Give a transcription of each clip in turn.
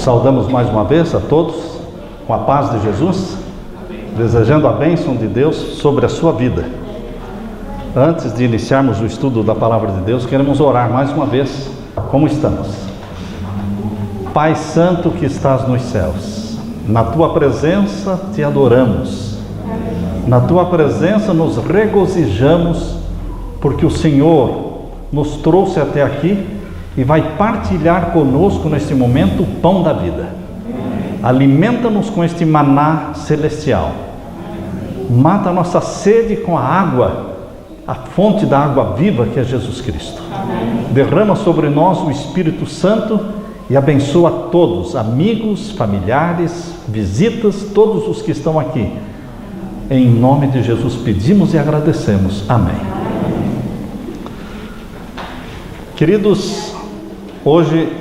Saudamos mais uma vez a todos com a paz de Jesus, desejando a bênção de Deus sobre a sua vida. Antes de iniciarmos o estudo da Palavra de Deus, queremos orar mais uma vez. Como estamos? Pai Santo que estás nos céus, na Tua presença te adoramos, na Tua presença nos regozijamos, porque o Senhor nos trouxe até aqui e vai partilhar conosco neste momento o pão da vida. Alimenta-nos com este maná celestial. Mata a nossa sede com a água, a fonte da água viva que é Jesus Cristo. Derrama sobre nós o Espírito Santo e abençoa todos, amigos, familiares, visitas, todos os que estão aqui. Em nome de Jesus pedimos e agradecemos. Amém. Queridos, hoje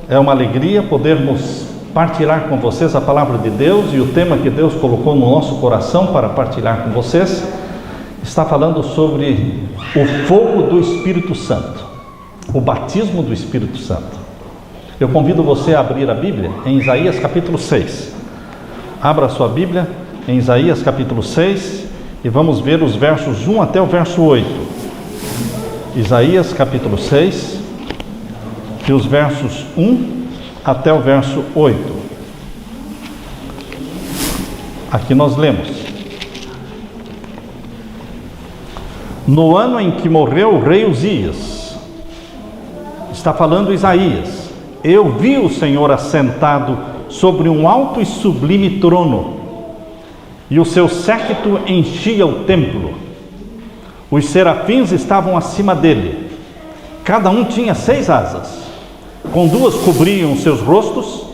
é uma alegria podermos partilhar com vocês a palavra de Deus, e o tema que Deus colocou no nosso coração para partilhar com vocês está falando sobre o fogo do Espírito Santo, o batismo do Espírito Santo. Eu convido você a abrir a Bíblia em Isaías capítulo 6. Abra a sua Bíblia em Isaías capítulo 6 e vamos ver os versos 1 até o verso 8. Isaías capítulo 6 e os versos 1 até o verso 8. Aqui nós lemos: No ano em que morreu o rei Uzias, está falando Isaías, eu vi o Senhor assentado sobre um alto e sublime trono, e o seu séquito enchia o templo. Os serafins estavam acima dele, cada um tinha 6 asas, com 2 cobriam seus rostos,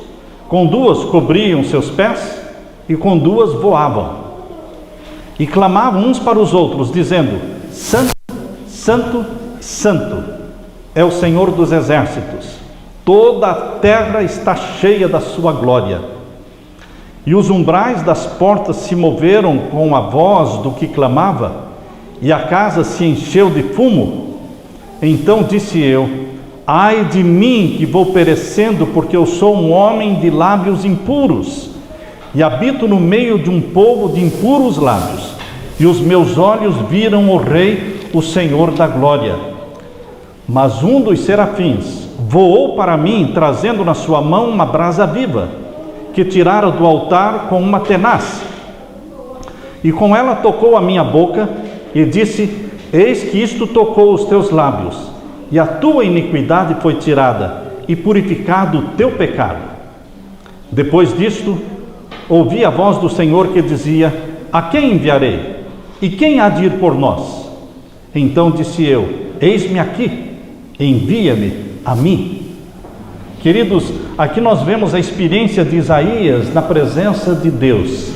com 2 cobriam seus pés, e com 2 voavam, e clamavam uns para os outros, dizendo: Santo, Santo, Santo é o Senhor dos exércitos, toda a terra está cheia da sua glória. E os umbrais das portas se moveram com a voz do que clamava, e a casa se encheu de fumo. Então disse eu: ai de mim que vou perecendo, porque eu sou um homem de lábios impuros, e habito no meio de um povo de impuros lábios, e os meus olhos viram o Rei, o Senhor da glória. Mas um dos serafins voou para mim, trazendo na sua mão uma brasa viva, que tirara do altar com uma tenaz, e com ela tocou a minha boca, e disse: eis que isto tocou os teus lábios, e a tua iniquidade foi tirada, e purificado o teu pecado. Depois disto, ouvi a voz do Senhor que dizia: a quem enviarei? E quem há de ir por nós? Então disse eu: eis-me aqui, envia-me a mim. Queridos, aqui nós vemos a experiência de Isaías na presença de Deus.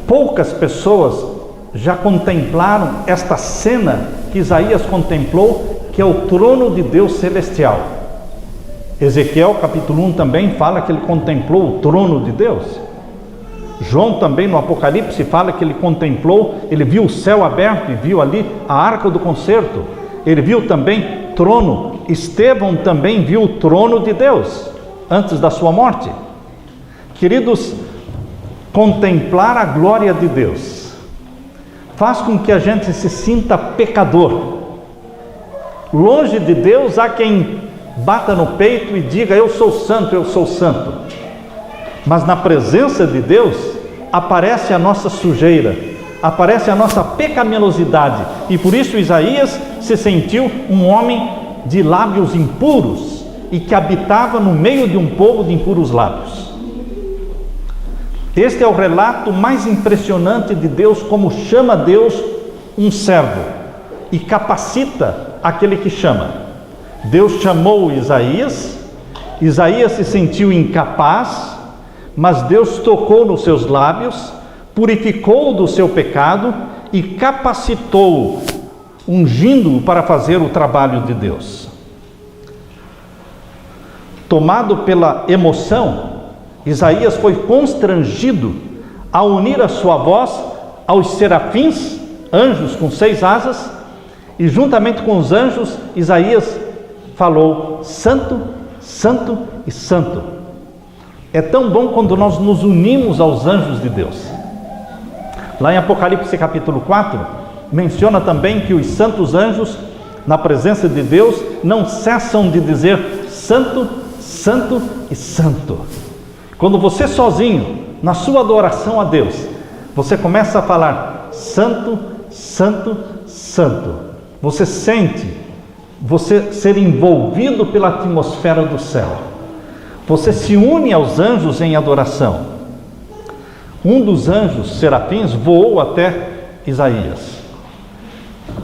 Poucas pessoas já contemplaram esta cena que Isaías contemplou, que é o trono de Deus celestial. Ezequiel capítulo 1 também fala que ele contemplou o trono de Deus. João também no Apocalipse fala que ele contemplou, ele viu o céu aberto e viu ali a arca do concerto. Ele viu também trono. Estevão também viu o trono de Deus antes da sua morte. Queridos, contemplar a glória de Deus faz com que a gente se sinta pecador. Longe de Deus há quem bata no peito e diga: eu sou santo, eu sou santo. Mas na presença de Deus aparece a nossa sujeira, aparece a nossa pecaminosidade, e por isso Isaías se sentiu um homem de lábios impuros e que habitava no meio de um povo de impuros lábios. Este é o relato mais impressionante de Deus, como chama Deus um servo e capacita aquele que chama. Deus chamou Isaías, Isaías se sentiu incapaz, mas Deus tocou nos seus lábios, purificou-o do seu pecado e capacitou-o, ungindo-o para fazer o trabalho de Deus. Tomado pela emoção, Isaías foi constrangido a unir a sua voz aos serafins, anjos com 6 asas, e juntamente com os anjos, Isaías falou: Santo, santo e santo. É tão bom quando nós nos unimos aos anjos de Deus. Lá em Apocalipse capítulo 4, menciona também que os santos anjos, na presença de Deus, não cessam de dizer santo, santo e santo. Quando você sozinho, na sua adoração a Deus, você começa a falar santo, santo, santo, você sente você ser envolvido pela atmosfera do céu. Você se une aos anjos em adoração. Um dos anjos serafins voou até Isaías,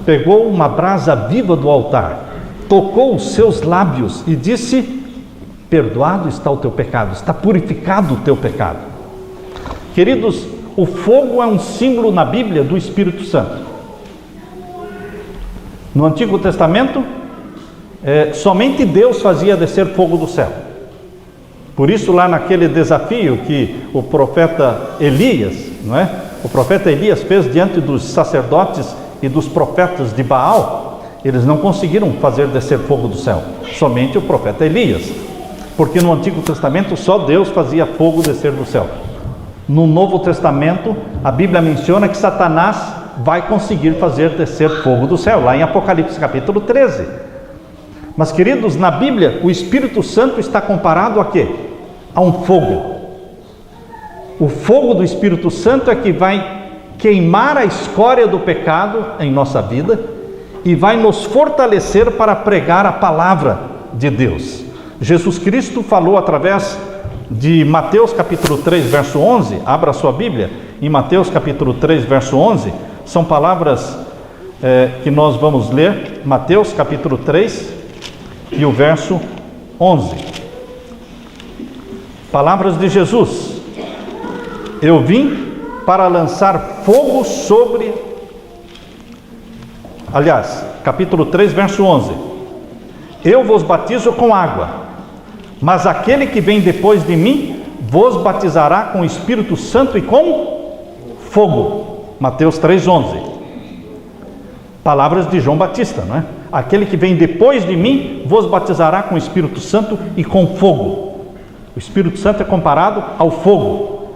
pegou uma brasa viva do altar, tocou os seus lábios e disse: perdoado está o teu pecado, está purificado o teu pecado. Queridos, o fogo é um símbolo na Bíblia do Espírito Santo. No Antigo Testamento, somente Deus fazia descer fogo do céu. Por isso, lá naquele desafio que o profeta Elias, não é? O profeta Elias fez diante dos sacerdotes e dos profetas de Baal, eles não conseguiram fazer descer fogo do céu, somente o profeta Elias, porque no Antigo Testamento só Deus fazia fogo descer do céu. No Novo Testamento, a Bíblia menciona que Satanás vai conseguir fazer descer fogo do céu, lá em Apocalipse capítulo 13. Mas, queridos, na Bíblia, o Espírito Santo está comparado a quê? A um fogo. O fogo do Espírito Santo é que vai queimar a escória do pecado em nossa vida e vai nos fortalecer para pregar a palavra de Deus. Jesus Cristo falou através de Mateus capítulo 3, verso 11, abra sua Bíblia, em Mateus capítulo 3, verso 11, são palavras que nós vamos ler, Mateus capítulo 3 e o verso 11. Palavras de Jesus: eu vim para lançar fogo sobre... Aliás, capítulo 3, verso 11. Eu vos batizo com água, mas aquele que vem depois de mim vos batizará com o Espírito Santo e com fogo. Mateus 3:11. Palavras de João Batista, não é? Aquele que vem depois de mim vos batizará com o Espírito Santo e com fogo. O Espírito Santo é comparado ao fogo.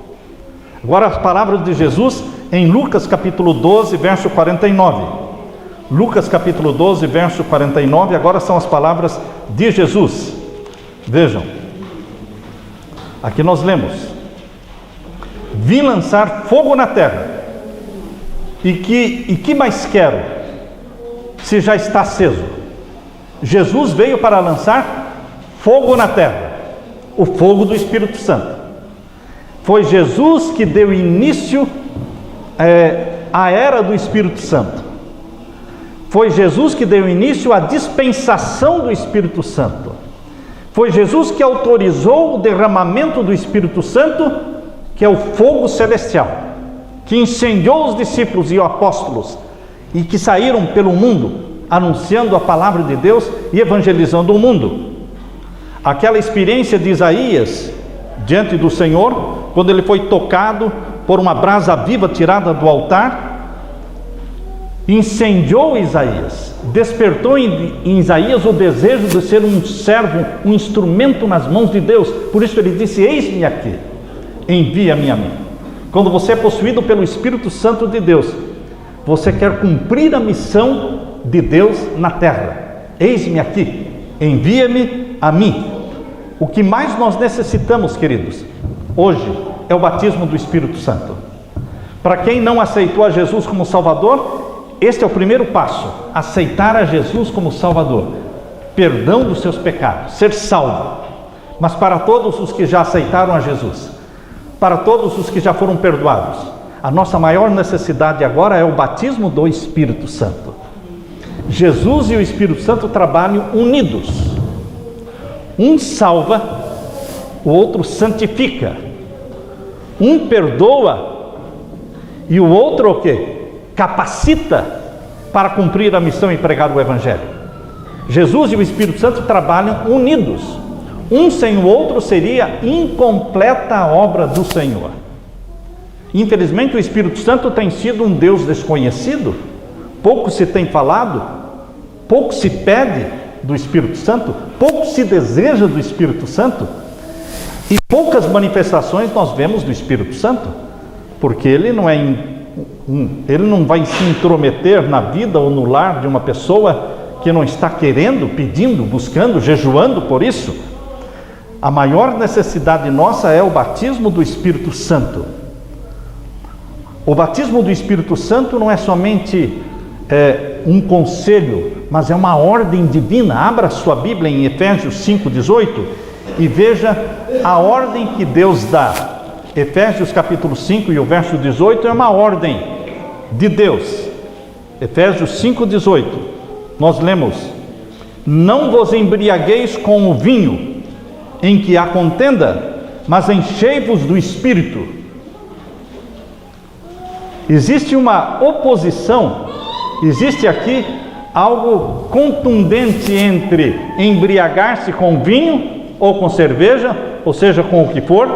Agora as palavras de Jesus em Lucas capítulo 12, verso 49. Lucas capítulo 12, verso 49, agora são as palavras de Jesus. Vejam, aqui nós lemos: vim lançar fogo na terra, e que mais quero, se já está aceso? Jesus veio para lançar fogo na terra, o fogo do Espírito Santo. Foi Jesus que deu início à era do Espírito Santo. Foi Jesus que deu início à dispensação do Espírito Santo. Foi Jesus que autorizou o derramamento do Espírito Santo, que é o fogo celestial, que incendiou os discípulos e os apóstolos, e que saíram pelo mundo, anunciando a palavra de Deus e evangelizando o mundo. Aquela experiência de Isaías, diante do Senhor, quando ele foi tocado por uma brasa viva tirada do altar, incendiou Isaías, despertou em Isaías o desejo de ser um servo, um instrumento nas mãos de Deus. Por isso ele disse: eis-me aqui, envia-me a mim. Quando você é possuído pelo Espírito Santo de Deus, você quer cumprir a missão de Deus na terra. Eis-me aqui, envia-me a mim. O que mais nós necessitamos, queridos, hoje é o batismo do Espírito Santo. Para quem não aceitou a Jesus como Salvador, este é o primeiro passo: aceitar a Jesus como Salvador, perdão dos seus pecados, ser salvo. Mas para todos os que já aceitaram a Jesus, para todos os que já foram perdoados, a nossa maior necessidade agora é o batismo do Espírito Santo. Jesus e o Espírito Santo trabalham unidos. Um salva, o outro santifica. Um perdoa e o outro o quê? Capacita para cumprir a missão e pregar o Evangelho. Jesus e o Espírito Santo trabalham unidos. Um sem o outro seria incompleta a obra do Senhor. Infelizmente, o Espírito Santo tem sido um Deus desconhecido. Pouco se tem falado, pouco se pede do Espírito Santo, pouco se deseja do Espírito Santo, e poucas manifestações nós vemos do Espírito Santo, porque ele não ele não vai se intrometer na vida ou no lar de uma pessoa que não está querendo, pedindo, buscando, jejuando por isso. A maior necessidade nossa é o batismo do Espírito Santo. O batismo do Espírito Santo não é somente um conselho, mas é uma ordem divina. Abra sua Bíblia em Efésios 5:18 e veja a ordem que Deus dá. Efésios capítulo 5 e o verso 18 é uma ordem de Deus. Efésios 5:18, nós lemos: não vos embriagueis com o vinho em que há contenda, mas enchei-vos do Espírito. Existe uma oposição, existe aqui algo contundente entre embriagar-se com vinho ou com cerveja, ou seja, com o que for,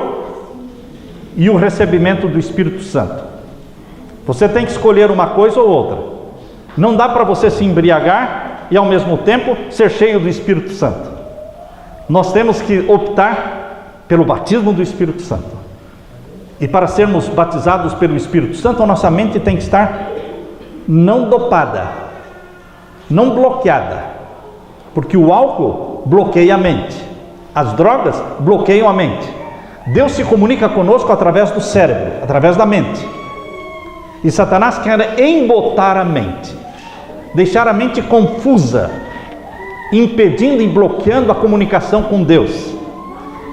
e o recebimento do Espírito Santo. Você tem que escolher uma coisa ou outra. Não dá para você se embriagar e ao mesmo tempo ser cheio do Espírito Santo. Nós temos que optar pelo batismo do Espírito Santo. E para sermos batizados pelo Espírito Santo, a nossa mente tem que estar não dopada, não bloqueada, porque o álcool bloqueia a mente, as drogas bloqueiam a mente. Deus se comunica conosco através do cérebro, através da mente. E Satanás quer embotar a mente, deixar a mente confusa, impedindo e bloqueando a comunicação com Deus.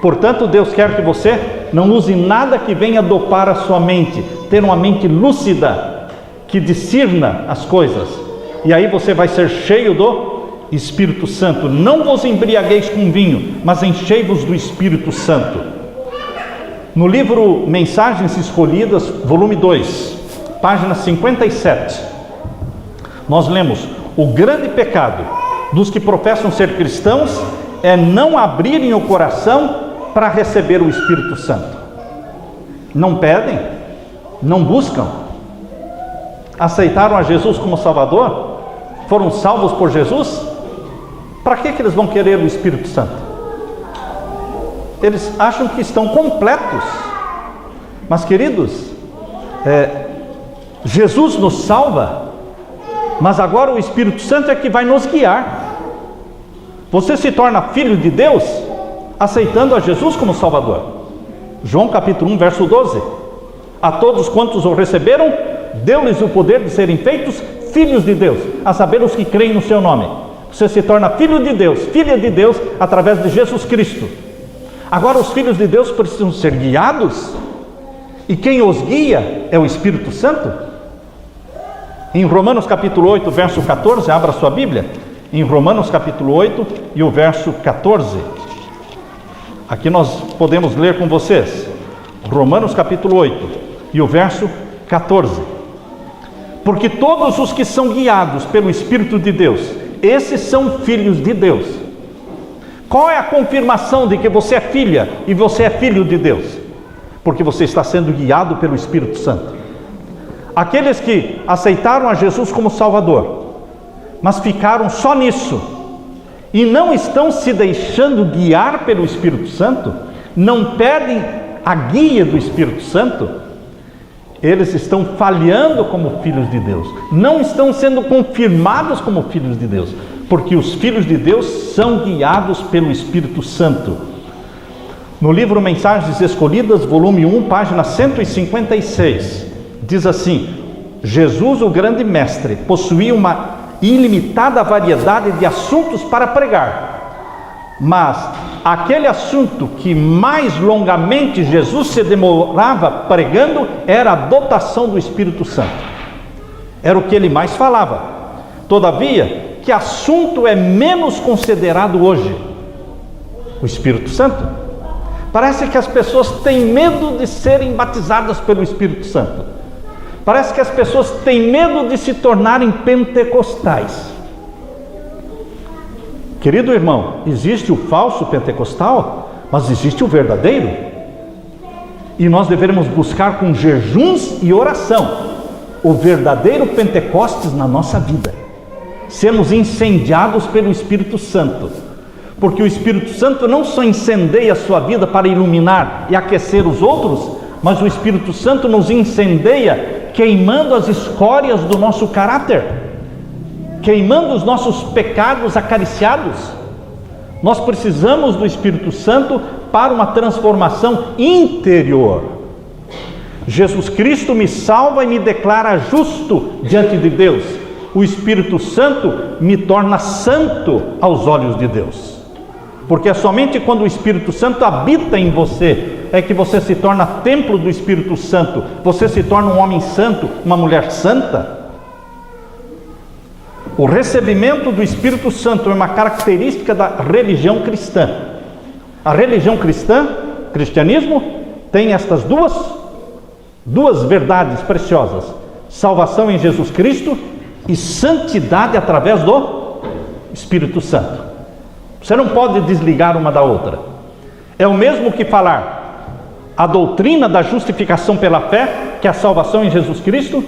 Portanto, Deus quer que você não use nada que venha dopar a sua mente, ter uma mente lúcida, que discirna as coisas. E aí você vai ser cheio do Espírito Santo. Não vos embriagueis com vinho, mas enchei-vos do Espírito Santo. No livro Mensagens Escolhidas, volume 2, página 57, nós lemos: o grande pecado dos que professam ser cristãos é não abrirem o coração para receber o Espírito Santo. Não pedem, não buscam, aceitaram a Jesus como Salvador, foram salvos por Jesus. Para que eles vão querer o Espírito Santo? Eles acham que estão completos. Mas, queridos, Jesus nos salva, mas agora o Espírito Santo é que vai nos guiar. Você se torna filho de Deus aceitando a Jesus como Salvador. João capítulo 1, verso 12: a todos quantos o receberam, deu-lhes o poder de serem feitos filhos de Deus, a saber, os que creem no seu nome. Você se torna filho de Deus, filha de Deus, através de Jesus Cristo. Agora os filhos de Deus precisam ser guiados, e quem os guia é o Espírito Santo. Em Romanos capítulo 8, verso 14, abra sua Bíblia, em Romanos capítulo 8 e o verso 14, aqui nós podemos ler com vocês, Romanos capítulo 8 e o verso 14, porque todos os que são guiados pelo Espírito de Deus, esses são filhos de Deus. Qual é a confirmação de que você é filha e você é filho de Deus? Porque você está sendo guiado pelo Espírito Santo. Aqueles que aceitaram a Jesus como Salvador, mas ficaram só nisso, e não estão se deixando guiar pelo Espírito Santo, não pedem a guia do Espírito Santo, eles estão falhando como filhos de Deus, não estão sendo confirmados como filhos de Deus, porque os filhos de Deus são guiados pelo Espírito Santo. No livro Mensagens Escolhidas, volume 1, página 156, diz assim: Jesus, o grande mestre, possuía uma ilimitada variedade de assuntos para pregar, mas aquele assunto que mais longamente Jesus se demorava pregando era a dotação do Espírito Santo. Era o que ele mais falava. Todavia, que assunto é menos considerado hoje? O Espírito Santo. Parece que as pessoas têm medo de serem batizadas pelo Espírito Santo. Parece que as pessoas têm medo de se tornarem pentecostais. Querido irmão, existe o falso pentecostal, mas existe o verdadeiro. E nós devemos buscar com jejuns e oração o verdadeiro Pentecostes na nossa vida. sermos incendiados pelo Espírito Santo. Porque o Espírito Santo não só incendeia a sua vida para iluminar e aquecer os outros, mas o Espírito Santo nos incendeia queimando as escórias do nosso caráter, queimando os nossos pecados acariciados. Nós precisamos do Espírito Santo para uma transformação interior. Jesus Cristo me salva e me declara justo diante de Deus. O Espírito Santo me torna santo aos olhos de Deus. Porque é somente quando o Espírito Santo habita em você é que você se torna templo do Espírito Santo. Você se torna um homem santo, uma mulher santa. O recebimento do Espírito Santo é uma característica da religião cristã. A religião cristã, cristianismo, tem estas duas verdades preciosas: salvação em Jesus Cristo e santidade através do Espírito Santo. Você não pode desligar uma da outra. É o mesmo que falar a doutrina da justificação pela fé, que é a salvação em Jesus Cristo,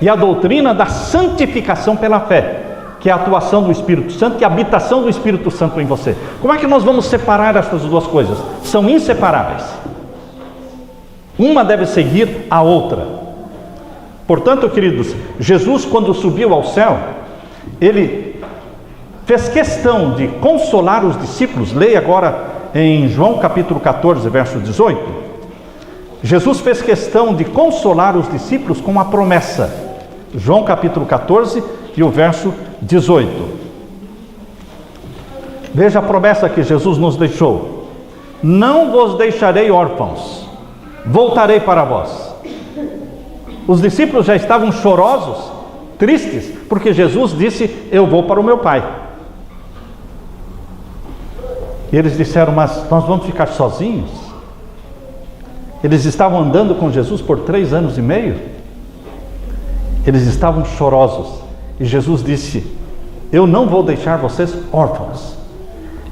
e a doutrina da santificação pela fé, que é a atuação do Espírito Santo, que é a habitação do Espírito Santo em você. Como é que nós vamos separar essas duas coisas? São inseparáveis. Uma deve seguir a outra. Portanto, queridos, Jesus, quando subiu ao céu, ele fez questão de consolar os discípulos. Leia agora em João capítulo 14, verso 18. Jesus fez questão de consolar os discípulos com uma promessa. João capítulo 14 e o verso 18. Veja a promessa que Jesus nos deixou: não vos deixarei órfãos, voltarei para vós. Os discípulos já estavam chorosos, tristes, porque Jesus disse: eu vou para o meu Pai. E eles disseram: mas nós vamos ficar sozinhos? Eles estavam andando com Jesus por 3 anos e meio. Eles estavam chorosos. E Jesus disse: eu não vou deixar vocês órfãos.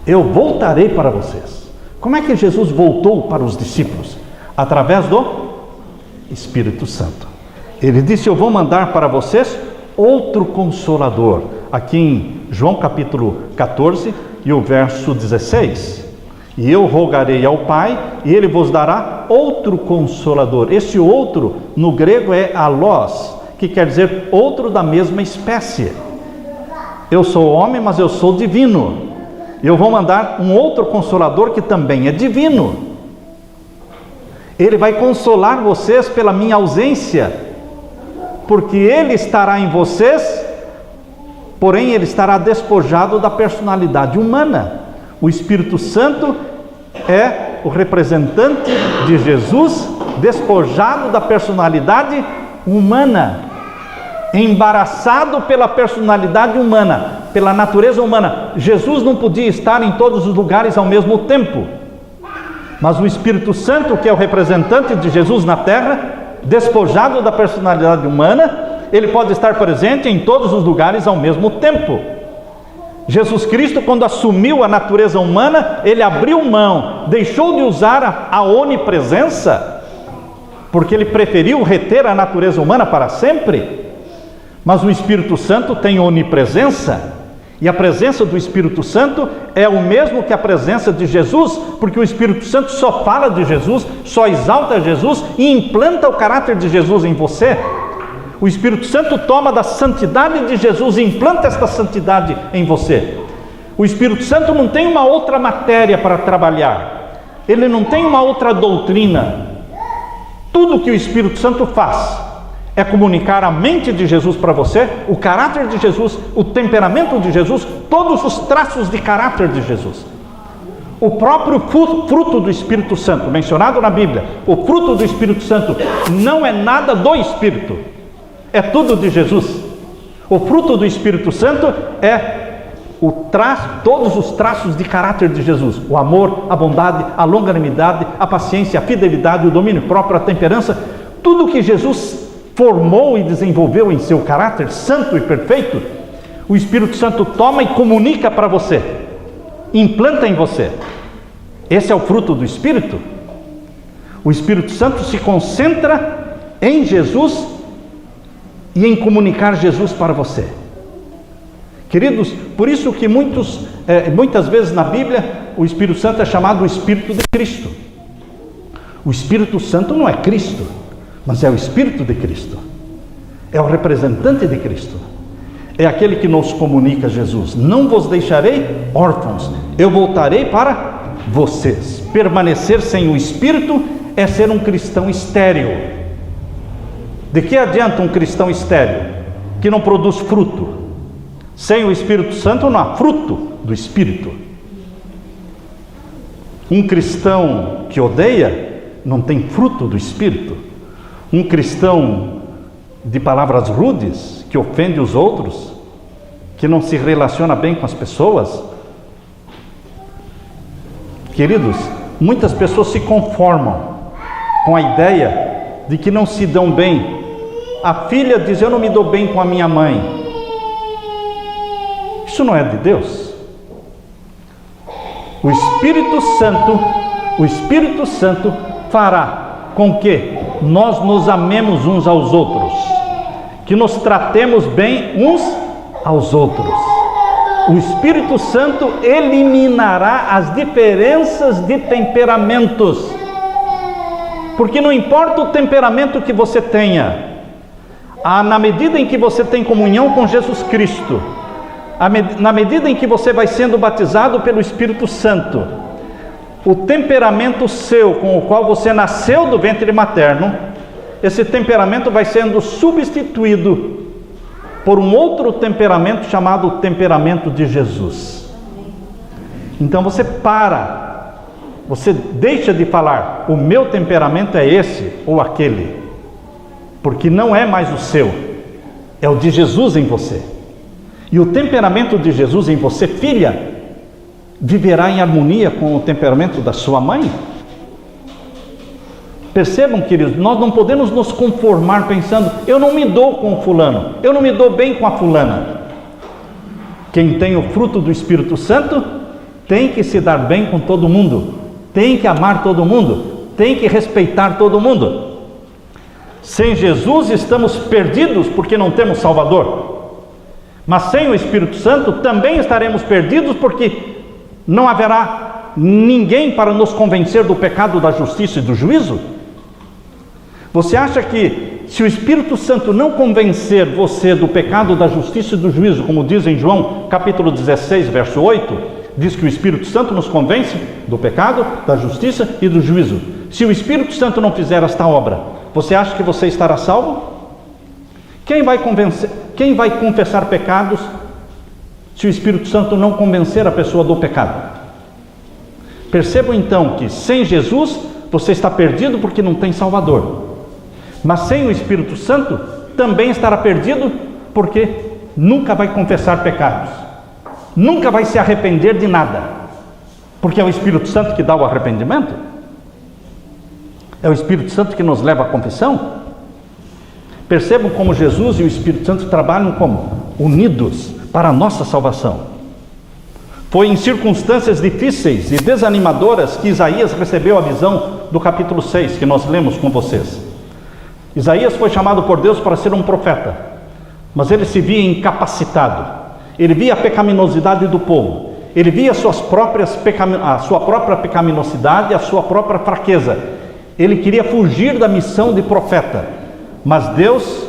Eu voltarei para vocês. Como é que Jesus voltou para os discípulos? Através do Espírito Santo. Ele disse: eu vou mandar para vocês outro Consolador. Aqui em João capítulo 14 e o verso 16. E eu rogarei ao Pai, e Ele vos dará outro Consolador. Esse outro, no grego, é alós, que quer dizer outro da mesma espécie. Eu sou homem, mas eu sou divino. Eu vou mandar um outro Consolador que também é divino. Ele vai consolar vocês pela minha ausência, porque Ele estará em vocês, porém Ele estará despojado da personalidade humana. O Espírito Santo é o representante de Jesus, despojado da personalidade humana, embaraçado pela personalidade humana, pela natureza humana. Jesus não podia estar em todos os lugares ao mesmo tempo, mas o Espírito Santo, que é o representante de Jesus na terra, despojado da personalidade humana, ele pode estar presente em todos os lugares ao mesmo tempo. Jesus Cristo, quando assumiu a natureza humana, ele abriu mão, deixou de usar a onipresença, porque ele preferiu reter a natureza humana para sempre. Mas o Espírito Santo tem onipresença, e a presença do Espírito Santo é o mesmo que a presença de Jesus, porque o Espírito Santo só fala de Jesus, só exalta Jesus e implanta o caráter de Jesus em você. O Espírito Santo toma da santidade de Jesus e implanta esta santidade em você. O Espírito Santo não tem uma outra matéria para trabalhar, ele não tem uma outra doutrina. Tudo que o Espírito Santo faz é comunicar a mente de Jesus para você, o caráter de Jesus, o temperamento de Jesus, todos os traços de caráter de Jesus. O próprio fruto do Espírito Santo, mencionado na Bíblia, o fruto do Espírito Santo não é nada do Espírito, é tudo de Jesus. O fruto do Espírito Santo é todos os traços de caráter de Jesus: o amor, a bondade, a longanimidade, a paciência, a fidelidade, o domínio próprio, a temperança. Tudo que Jesus formou e desenvolveu em seu caráter santo e perfeito, o Espírito Santo toma e comunica para você, implanta em você. Esse é o fruto do Espírito. O Espírito Santo se concentra em Jesus e em comunicar Jesus para você. Queridos, por isso que muitas vezes na Bíblia o Espírito Santo é chamado o Espírito de Cristo. O Espírito Santo não é Cristo, mas é o Espírito de Cristo. É o representante de Cristo. É aquele que nos comunica Jesus. Não vos deixarei órfãos, eu voltarei para vocês. Permanecer sem o Espírito é ser um cristão estéril. De que adianta um cristão estéril que não produz fruto? Sem o Espírito Santo não há fruto do Espírito. Um cristão que odeia não tem fruto do Espírito. Um cristão de palavras rudes, que ofende os outros, que não se relaciona bem com as pessoas. Queridos, muitas pessoas se conformam com a ideia de que não se dão bem. A filha diz: eu não me dou bem com a minha mãe. Isso não é de Deus. O Espírito Santo fará com que nós nos amemos uns aos outros, que nos tratemos bem uns aos outros. O Espírito Santo eliminará as diferenças de temperamentos, porque não importa o temperamento que você tenha, na medida em que você tem comunhão com Jesus Cristo, na medida em que você vai sendo batizado pelo Espírito Santo, o temperamento seu, com o qual você nasceu do ventre materno, esse temperamento vai sendo substituído por um outro temperamento chamado temperamento de Jesus. Então você deixa de falar: o meu temperamento é esse ou aquele, porque não é mais o seu, é o de Jesus em você. E o temperamento de Jesus em você, filha, viverá em harmonia com o temperamento da sua mãe. Percebam, queridos, nós não podemos nos conformar pensando: eu não me dou com o fulano, eu não me dou bem com a fulana. Quem tem o fruto do Espírito Santo tem que se dar bem com todo mundo, tem que amar todo mundo, tem que respeitar todo mundo. Sem Jesus estamos perdidos porque não temos Salvador. Mas sem o Espírito Santo também estaremos perdidos, porque não haverá ninguém para nos convencer do pecado, da justiça e do juízo. Você acha que se o Espírito Santo não convencer você do pecado, da justiça e do juízo, como diz em João capítulo 16, verso 8, diz que o Espírito Santo nos convence do pecado, da justiça e do juízo. Se o Espírito Santo não fizer esta obra, você acha que você estará salvo? Quem vai confessar pecados se o Espírito Santo não convencer a pessoa do pecado? Percebam então que sem Jesus você está perdido porque não tem Salvador. Mas sem o Espírito Santo também estará perdido porque nunca vai confessar pecados, nunca vai se arrepender de nada, porque é o Espírito Santo que dá o arrependimento, é o Espírito Santo que nos leva à confissão. Percebam como Jesus e o Espírito Santo trabalham como unidos para a nossa salvação. Foi em circunstâncias difíceis e desanimadoras que Isaías recebeu a visão do capítulo 6, que nós lemos com vocês. Isaías foi chamado por Deus para ser um profeta, mas ele se via incapacitado. Ele via a pecaminosidade do povo, ele via a sua própria pecaminosidade, a sua própria fraqueza. Ele queria fugir da missão de profeta, mas Deus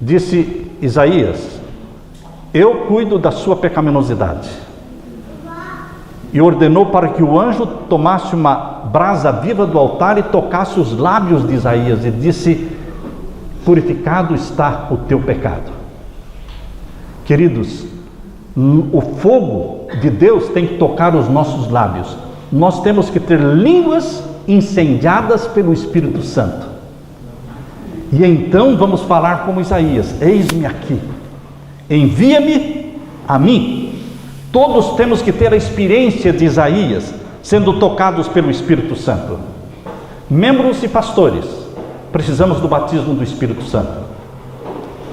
disse: Isaías, eu cuido da sua pecaminosidade. E ordenou para que o anjo tomasse uma brasa viva do altar e tocasse os lábios de Isaías e disse: purificado está o teu pecado. Queridos, o fogo de Deus tem que tocar os nossos lábios. Nós temos que ter línguas incendiadas pelo Espírito Santo. E então vamos falar como Isaías: eis-me aqui, envia-me a mim. Todos temos que ter a experiência de Isaías, sendo tocados pelo Espírito Santo. Membros e pastores, precisamos do batismo do Espírito Santo.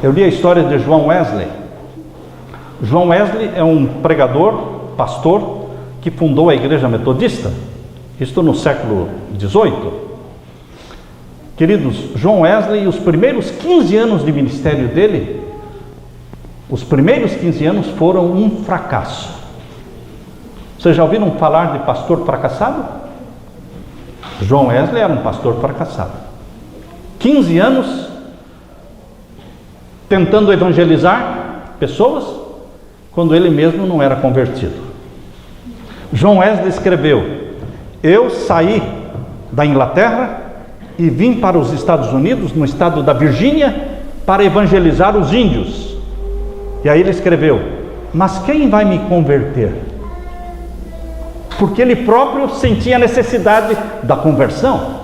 Eu li a história de John Wesley. John Wesley é um pregador, pastor, que fundou a Igreja Metodista, isto no século XVIII. Queridos, John Wesley, os primeiros 15 anos de ministério dele, Os primeiros 15 anos foram um fracasso. Vocês já ouviram falar de pastor fracassado? John Wesley era um pastor fracassado. 15 anos tentando evangelizar pessoas, quando ele mesmo não era convertido. John Wesley escreveu: eu saí da Inglaterra e vim para os Estados Unidos, no estado da Virgínia, para evangelizar os índios. E aí ele escreveu: mas quem vai me converter? Porque ele próprio sentia a necessidade da conversão.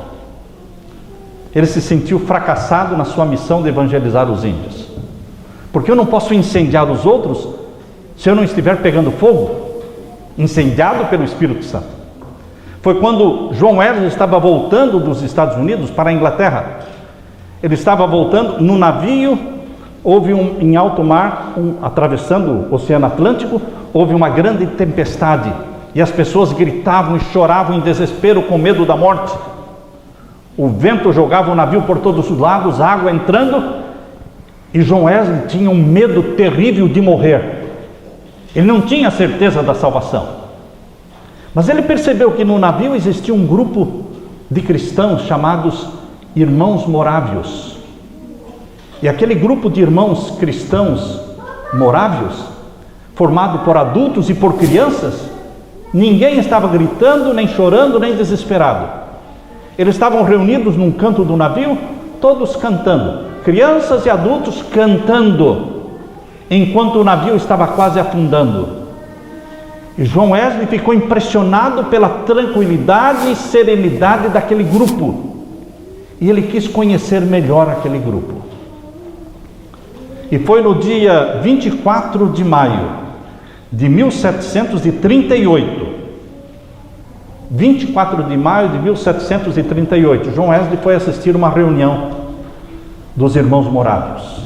Ele se sentiu fracassado na sua missão de evangelizar os índios. Porque eu não posso incendiar os outros se eu não estiver pegando fogo, incendiado pelo Espírito Santo. Foi quando John Wesley estava voltando dos Estados Unidos para a Inglaterra. Ele estava voltando no navio, houve em alto mar, atravessando o Oceano Atlântico, houve uma grande tempestade, e as pessoas gritavam e choravam em desespero com medo da morte. O vento jogava o navio por todos os lados, água entrando, e John Wesley tinha um medo terrível de morrer. Ele não tinha certeza da salvação, mas ele percebeu que no navio existia um grupo de cristãos chamados Irmãos Morávios. E aquele grupo de irmãos cristãos morávios, formado por adultos e por crianças, ninguém estava gritando, nem chorando, nem desesperado. Eles estavam reunidos num canto do navio, todos cantando, crianças e adultos cantando, enquanto o navio estava quase afundando. E John Wesley ficou impressionado pela tranquilidade e serenidade daquele grupo, e ele quis conhecer melhor aquele grupo. E foi no dia 24 de maio de 1738, 24 de maio de 1738, John Wesley foi assistir uma reunião dos irmãos morávios.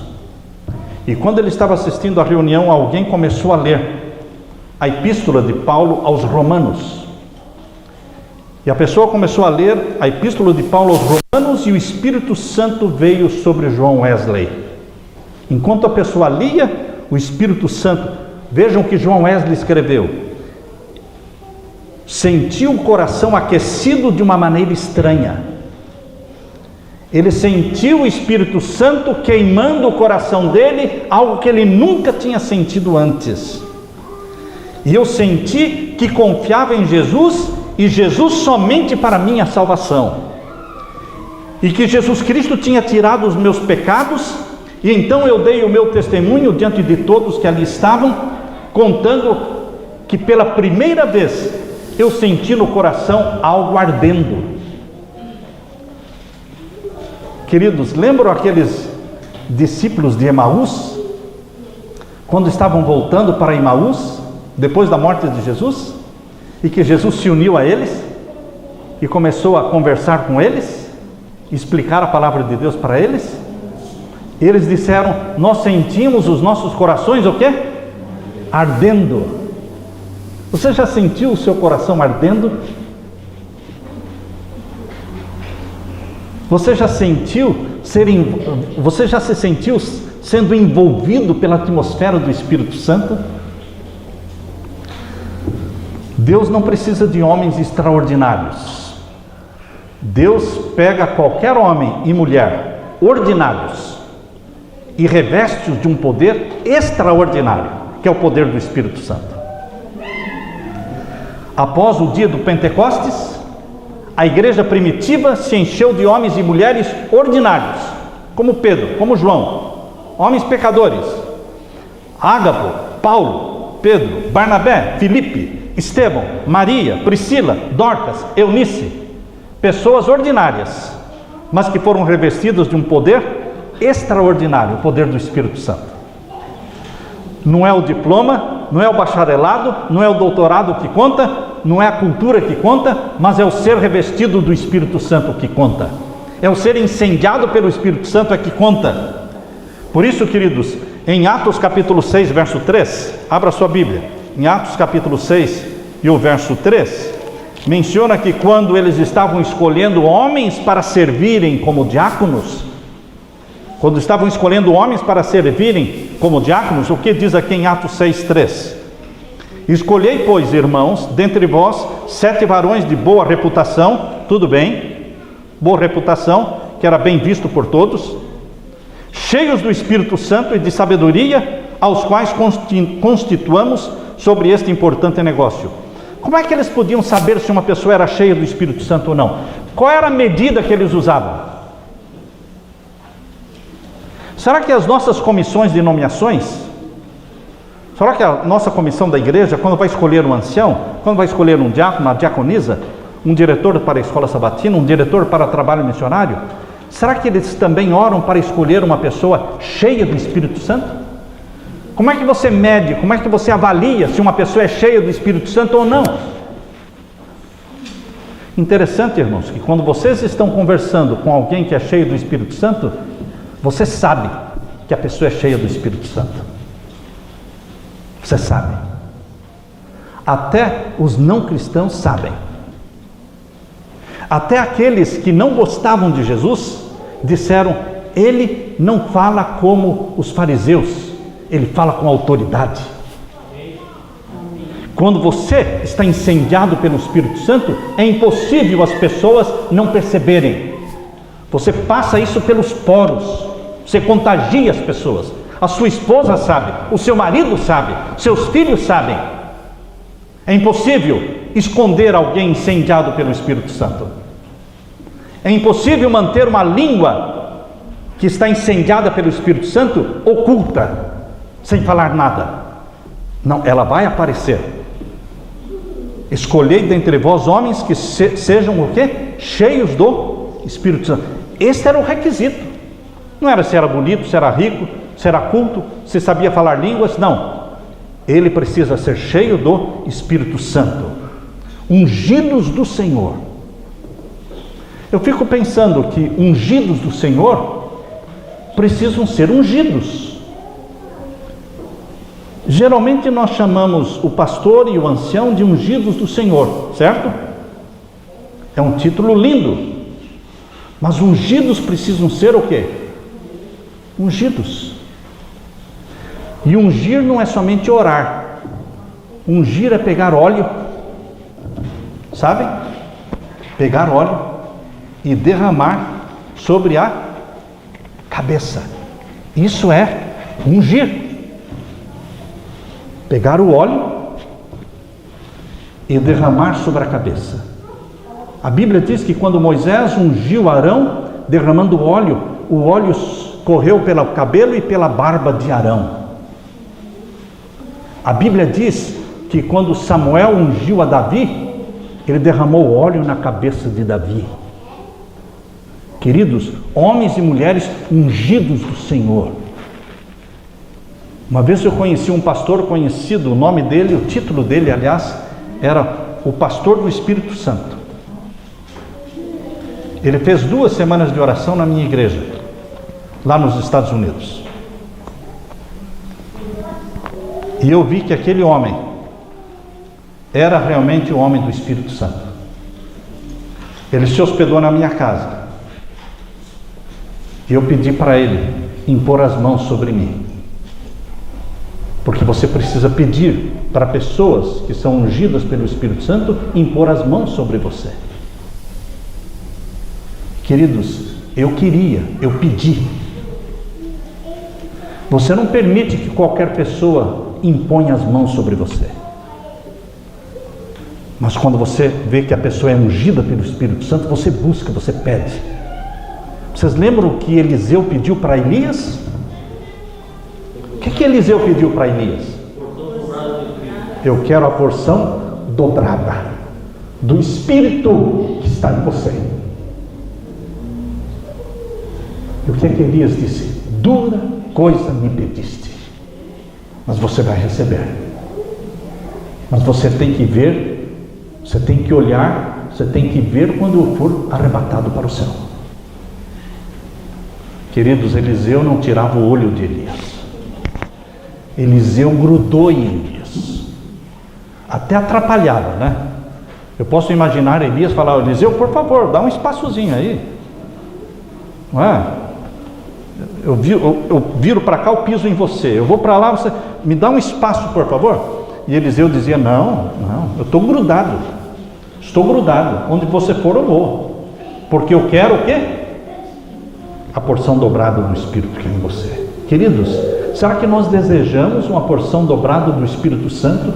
E quando ele estava assistindo a reunião, alguém começou a ler a epístola de Paulo aos Romanos. E a pessoa começou a ler a epístola de Paulo aos Romanos, e o Espírito Santo veio sobre John Wesley. Enquanto a pessoa lia, o Espírito Santo, vejam o que John Wesley escreveu: sentiu o coração aquecido de uma maneira estranha. Ele sentiu o Espírito Santo queimando o coração dele, algo que ele nunca tinha sentido antes. E eu senti que confiava em Jesus, e Jesus somente para minha salvação, e que Jesus Cristo tinha tirado os meus pecados. E então eu dei o meu testemunho diante de todos que ali estavam, contando que pela primeira vez eu senti no coração algo ardendo. Queridos, lembram aqueles discípulos de Emaús, quando estavam voltando para Emaús, depois da morte de Jesus, e que Jesus se uniu a eles e começou a conversar com eles, explicar a palavra de Deus para eles? Eles disseram: nós sentimos os nossos corações o quê? Ardendo. Você já sentiu o seu coração ardendo? Você já se sentiu sendo envolvido pela atmosfera do Espírito Santo? Deus não precisa de homens extraordinários. Deus pega qualquer homem e mulher ordinários e reveste-os de um poder extraordinário, que é o poder do Espírito Santo. Após o dia do Pentecostes, a igreja primitiva se encheu de homens e mulheres ordinários, como Pedro, como João, homens pecadores, Ágabo, Paulo, Pedro, Barnabé, Filipe, Estevão, Maria, Priscila, Dorcas, Eunice, pessoas ordinárias, mas que foram revestidas de um poder extraordinário, o poder do Espírito Santo. Não é o diploma, não é o bacharelado, não é o doutorado que conta, não é a cultura que conta, mas é o ser revestido do Espírito Santo que conta. É o ser incendiado pelo Espírito Santo é que conta. Por isso, queridos, em Atos capítulo 6, verso 3, abra sua Bíblia, em Atos capítulo 6 e o verso 3, menciona que quando eles estavam escolhendo homens para servirem como diáconos, quando estavam escolhendo homens para servirem como diáconos, o que diz aqui em Atos 6:3? Escolhei, pois, irmãos, dentre vós 7 varões de boa reputação, tudo bem, boa reputação, que era bem visto por todos, cheios do Espírito Santo e de sabedoria, aos quais constituamos sobre este importante negócio. Como é que eles podiam saber se uma pessoa era cheia do Espírito Santo ou não? Qual era a medida que eles usavam? Será que as nossas comissões de nomeações, será que a nossa comissão da igreja, quando vai escolher um ancião, quando vai escolher um diácono, uma diaconisa, um diretor para a escola sabatina, um diretor para trabalho missionário, será que eles também oram para escolher uma pessoa cheia do Espírito Santo? Como é que você mede, como é que você avalia se uma pessoa é cheia do Espírito Santo ou não? Interessante, irmãos, que quando vocês estão conversando com alguém que é cheio do Espírito Santo, você sabe que a pessoa é cheia do Espírito Santo. Você sabe. Até os não cristãos sabem. Até aqueles que não gostavam de Jesus disseram: ele não fala como os fariseus, ele fala com autoridade. Quando você está incendiado pelo Espírito Santo, é impossível as pessoas não perceberem. Você passa isso pelos poros, você contagia as pessoas. A sua esposa sabe, o seu marido sabe, seus filhos sabem. É impossível esconder alguém incendiado pelo Espírito Santo. É impossível manter uma língua que está incendiada pelo Espírito Santo oculta, sem falar nada. Não, ela vai aparecer. Escolhei dentre vós homens que sejam o quê? Cheios do Espírito Santo. Esse era o requisito. Não era se era bonito, se era rico, se era culto, se sabia falar línguas, não. Ele precisa ser cheio do Espírito Santo, ungidos do Senhor. Eu fico pensando que ungidos do Senhor precisam ser ungidos. Geralmente nós chamamos o pastor e o ancião de ungidos do Senhor, certo? É um título lindo, mas ungidos precisam ser o quê? Ungidos. E ungir não é somente orar. Ungir é pegar óleo, sabe? Pegar óleo e derramar sobre a cabeça. Isso é ungir. Pegar o óleo e derramar sobre a cabeça. A Bíblia diz que quando Moisés ungiu Arão, derramando óleo, o óleo correu pelo cabelo e pela barba de Arão. A Bíblia diz que quando Samuel ungiu a Davi, ele derramou óleo na cabeça de Davi. Queridos, homens e mulheres ungidos do Senhor. Uma vez eu conheci um pastor conhecido, o nome dele, o título dele, aliás, era o pastor do Espírito Santo. Ele fez 2 semanas de oração na minha igreja, lá nos Estados Unidos. E eu vi que aquele homem era realmente o homem do Espírito Santo. Ele se hospedou na minha casa. E eu pedi para ele impor as mãos sobre mim. Porque você precisa pedir para pessoas que são ungidas pelo Espírito Santo impor as mãos sobre você. Queridos, eu pedi. Você não permite que qualquer pessoa imponha as mãos sobre você. Mas quando você vê que a pessoa é ungida pelo Espírito Santo, você busca, você pede. Vocês lembram o que Eliseu pediu para Elias? O que Eliseu pediu para Elias? Eu quero a porção dobrada do Espírito que está em você. E o que Elias disse? Dura coisa me pediste, mas você vai receber. Mas você tem que ver, você tem que olhar, você tem que ver quando eu for arrebatado para o céu. Queridos, Eliseu não tirava o olho de Elias. Eliseu grudou em Elias, até atrapalhava, né? Eu posso imaginar Elias falar: Eliseu, por favor, dá um espaçozinho aí, não é? Eu viro para cá, eu piso em você. Eu vou para lá, você me dá um espaço, por favor. E Eliseu dizia, não, eu estou grudado. Estou grudado. Onde você for, eu vou. Porque eu quero o quê? A porção dobrada do Espírito que é em você. Queridos, será que nós desejamos uma porção dobrada do Espírito Santo?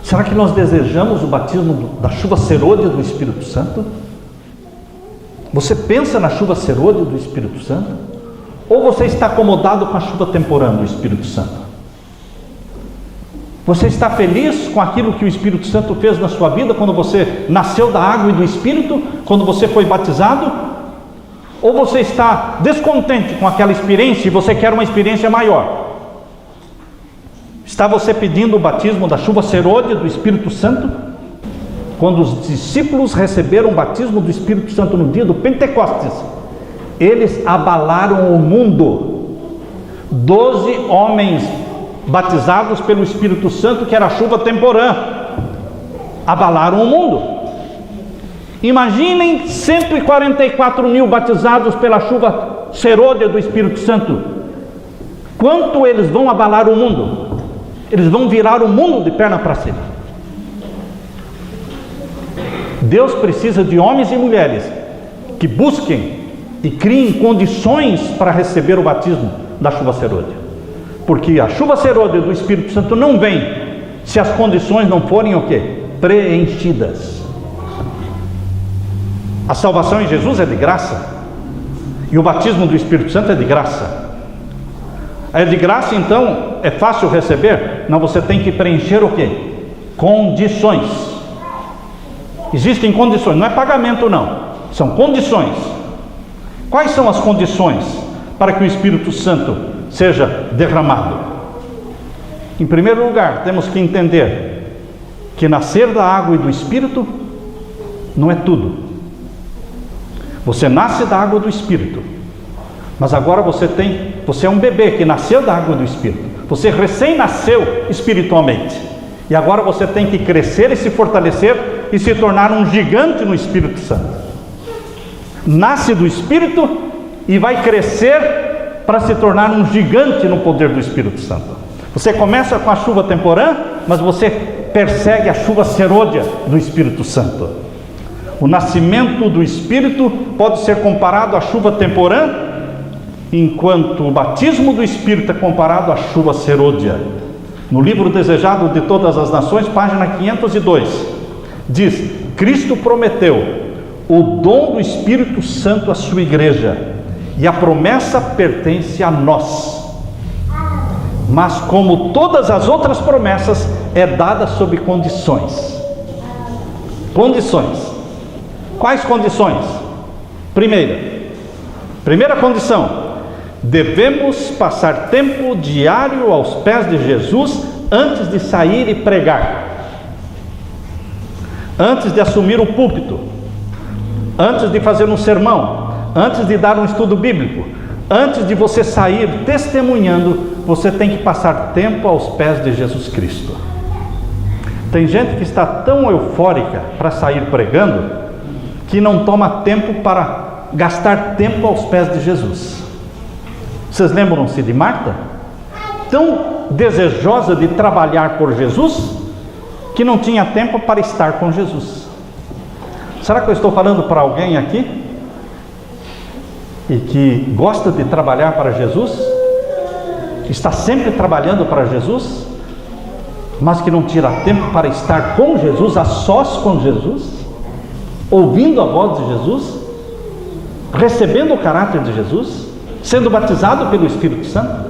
Será que nós desejamos o batismo da chuva serôdia do Espírito Santo? Você pensa na chuva serôdia do Espírito Santo? Ou você está acomodado com a chuva temporã do Espírito Santo? Você está feliz com aquilo que o Espírito Santo fez na sua vida quando você nasceu da água e do Espírito, quando você foi batizado? Ou você está descontente com aquela experiência e você quer uma experiência maior? Está você pedindo o batismo da chuva serôdia do Espírito Santo? Quando os discípulos receberam o batismo do Espírito Santo no dia do Pentecostes, eles abalaram o mundo. 12 homens batizados pelo Espírito Santo, que era a chuva temporã, abalaram o mundo. Imaginem 144 mil batizados pela chuva serôdia do Espírito Santo. Quanto eles vão abalar o mundo? Eles vão virar o mundo de perna para cima. Deus precisa de homens e mulheres que busquem e criem condições para receber o batismo da chuva serôdia. Porque a chuva serôdia do Espírito Santo não vem se as condições não forem o quê? Preenchidas. A salvação em Jesus é de graça. E o batismo do Espírito Santo é de graça. É de graça, então, é fácil receber? Não, você tem que preencher o quê? Condições. Existem condições, não é pagamento não, são condições. Quais são as condições para que o Espírito Santo seja derramado? Em primeiro lugar, temos que entender que nascer da água e do Espírito não é tudo. Você nasce da água e do Espírito, mas agora você é um bebê que nasceu da água e do Espírito. Você recém nasceu espiritualmente. E agora você tem que crescer e se fortalecer e se tornar um gigante no Espírito Santo. Nasce do Espírito e vai crescer para se tornar um gigante no poder do Espírito Santo. Você começa com a chuva temporã, mas você persegue a chuva serôdia do Espírito Santo. O nascimento do Espírito pode ser comparado à chuva temporã, enquanto o batismo do Espírito é comparado à chuva serôdia. No livro Desejado de Todas as Nações, página 502, diz: Cristo prometeu o dom do Espírito Santo à sua igreja, e a promessa pertence a nós. Mas como todas as outras promessas, é dada sob condições. Condições. Quais condições? Primeira condição: devemos passar tempo diário aos pés de Jesus antes de sair e pregar, antes de assumir o púlpito, antes de fazer um sermão, antes de dar um estudo bíblico, antes de você sair testemunhando, você tem que passar tempo aos pés de Jesus Cristo. Tem gente que está tão eufórica para sair pregando, que não toma tempo para gastar tempo aos pés de Jesus. Vocês lembram-se de Marta? Tão desejosa de trabalhar por Jesus, que não tinha tempo para estar com Jesus. Será que eu estou falando para alguém aqui e que gosta de trabalhar para Jesus, está sempre trabalhando para Jesus, mas que não tira tempo para estar com Jesus, a sós com Jesus, ouvindo a voz de Jesus, recebendo o caráter de Jesus, sendo batizado pelo Espírito Santo?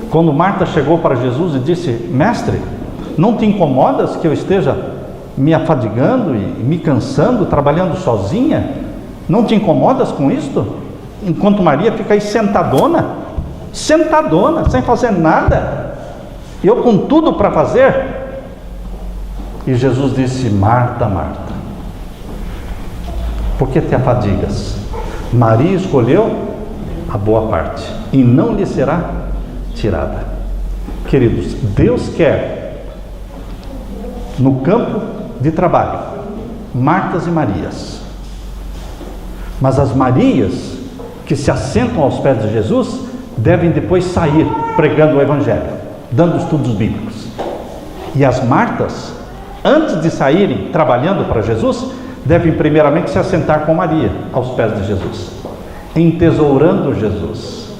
Quando Marta chegou para Jesus e disse: Mestre, não te incomodas que eu esteja me afadigando e me cansando, trabalhando sozinha? Não te incomodas com isto? Enquanto Maria fica aí sentadona, sem fazer nada, e eu com tudo para fazer. E Jesus disse: Marta, Marta, por que te afadigas? Maria escolheu a boa parte, e não lhe será tirada. Queridos, Deus quer no campo de trabalho Martas e Marias, mas as Marias que se assentam aos pés de Jesus devem depois sair pregando o Evangelho, dando estudos bíblicos. E as Martas, antes de saírem trabalhando para Jesus, devem primeiramente se assentar com Maria aos pés de Jesus, entesourando Jesus,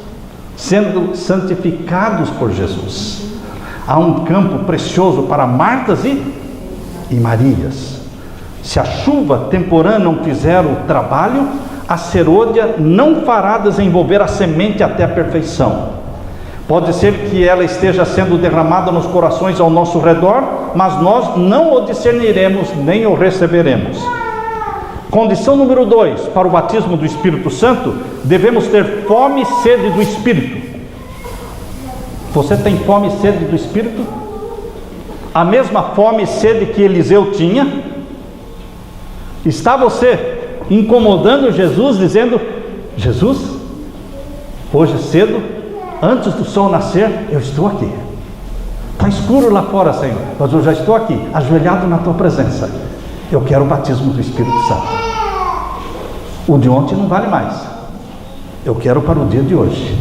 sendo santificados por Jesus. Há um campo precioso para Martas e Marias. Se a chuva temporã não fizer o trabalho, a serôdia não fará desenvolver a semente até a perfeição. Pode ser que ela esteja sendo derramada nos corações ao nosso redor, mas nós não o discerniremos nem o receberemos. Condição número 2, para o batismo do Espírito Santo, devemos ter fome e sede do Espírito. Você tem fome e sede do Espírito? A mesma fome e sede que Eliseu tinha? Está você incomodando Jesus, dizendo: Jesus, hoje cedo, antes do sol nascer, eu estou aqui. Está escuro lá fora, Senhor, mas eu já estou aqui, ajoelhado na tua presença. Eu quero o batismo do Espírito Santo. O de ontem não vale mais. Eu quero para o dia de hoje.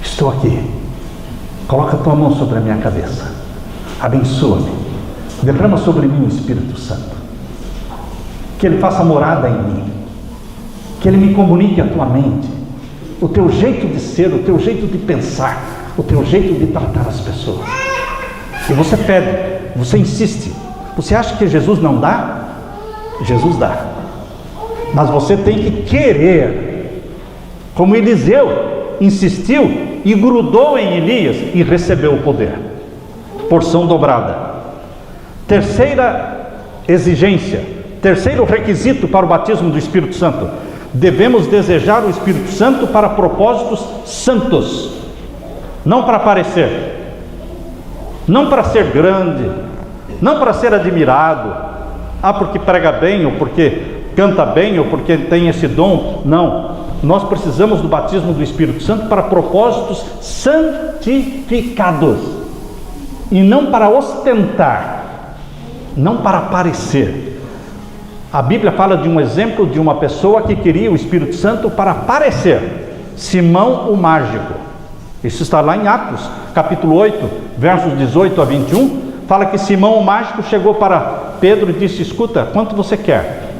Estou aqui. Coloca a tua mão sobre a minha cabeça. Abençoa-me. Derrama sobre mim o Espírito Santo. Que Ele faça morada em mim. Que Ele me comunique a tua mente, o teu jeito de ser, o teu jeito de pensar, o teu jeito de tratar as pessoas. E você pede, você insiste. Você acha que Jesus não dá? Jesus dá. Mas você tem que querer. Como Eliseu insistiu e grudou em Elias e recebeu o poder. Porção dobrada. Terceira exigência, terceiro requisito para o batismo do Espírito Santo: devemos desejar o Espírito Santo para propósitos santos, não para aparecer, não para ser grande, não para ser admirado, porque prega bem, ou porque canta bem, ou porque tem esse dom. Não, nós precisamos do batismo do Espírito Santo para propósitos santificados, e não para ostentar, não para aparecer. A Bíblia fala de um exemplo de uma pessoa que queria o Espírito Santo para aparecer: Simão o mágico. Isso está lá em Atos, capítulo 8, versos 18 a 21. Fala que Simão o mágico chegou para Pedro e disse: escuta, quanto você quer?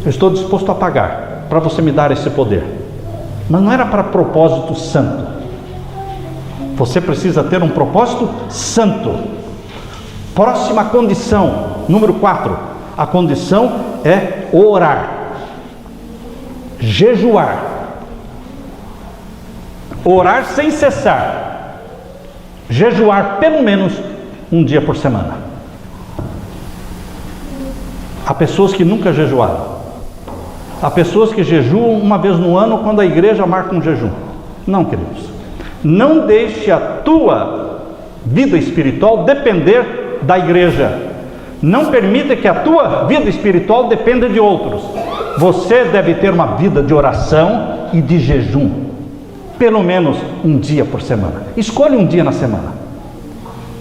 Eu estou disposto a pagar para você me dar esse poder. Mas não era para propósito santo. Você precisa ter um propósito santo. Próxima condição, número 4. A condição é orar, jejuar, orar sem cessar, jejuar pelo menos um dia por semana. Há pessoas que nunca jejuaram. Há pessoas que jejuam uma vez no ano quando a igreja marca um jejum. Não, queridos. Não deixe a tua vida espiritual depender da igreja. Não permita que a tua vida espiritual dependa de outros. Você deve ter uma vida de oração e de jejum, pelo menos um dia por semana. Escolha um dia na semana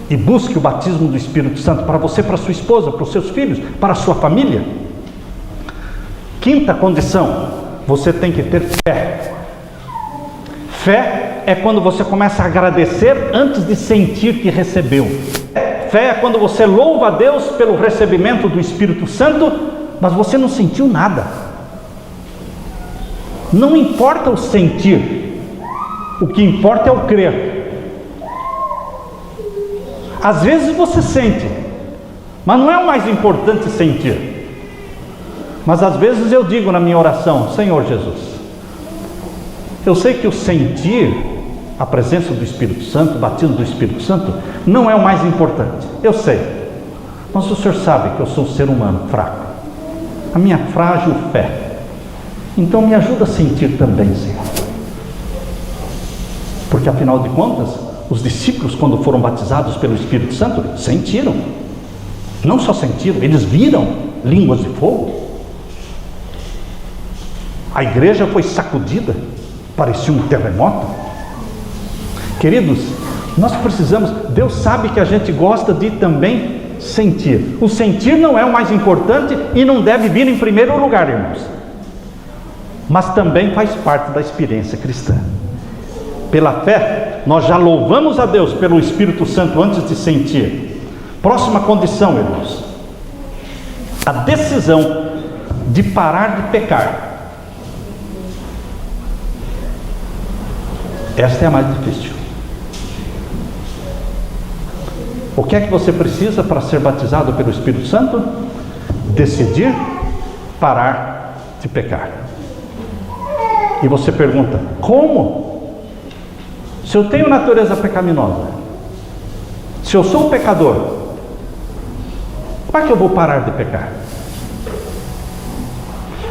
e busque o batismo do Espírito Santo para você, para sua esposa, para os seus filhos, para a sua família. Quinta condição: você tem que ter fé. Fé é quando você começa a agradecer antes de sentir que recebeu. Fé é quando você louva a Deus pelo recebimento do Espírito Santo, mas você não sentiu nada. Não importa o sentir, o que importa é o crer. Às vezes você sente, mas não é o mais importante sentir. Mas às vezes eu digo na minha oração: Senhor Jesus, eu sei que o sentir a presença do Espírito Santo, o batismo do Espírito Santo, não é o mais importante. Eu sei, mas o Senhor sabe que eu sou um ser humano fraco, a minha frágil fé. Então me ajuda a sentir também, Senhor. Porque afinal de contas, os discípulos, quando foram batizados pelo Espírito Santo, sentiram. Não só sentiram, eles viram línguas de fogo. A igreja foi sacudida, parecia um terremoto. Queridos, nós precisamos, Deus sabe que a gente gosta de também sentir. O sentir não é o mais importante e não deve vir em primeiro lugar, irmãos. mas também faz parte da experiência cristã. Pela fé, nós já louvamos a Deus pelo Espírito Santo antes de sentir. Próxima condição, irmãos: a decisão de parar de pecar. Esta é a mais difícil. O que é que você precisa para ser batizado pelo Espírito Santo? Decidir parar de pecar. E você pergunta: como? Se eu tenho natureza pecaminosa, se eu sou um pecador, como é que eu vou parar de pecar?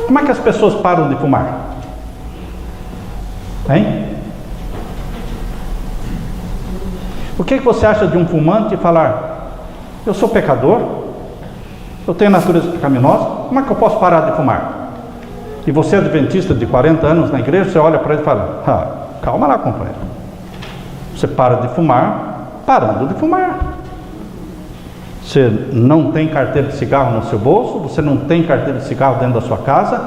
Como é que as pessoas param de fumar? Hein? O que você acha de um fumante falar: eu sou pecador, eu tenho natureza pecaminosa, como é que eu posso parar de fumar? E você é adventista de 40 anos na igreja, você olha para ele e fala: calma lá, companheiro. Você para de fumar, parando de fumar. Você não tem carteira de cigarro no seu bolso, você não tem carteira de cigarro dentro da sua casa,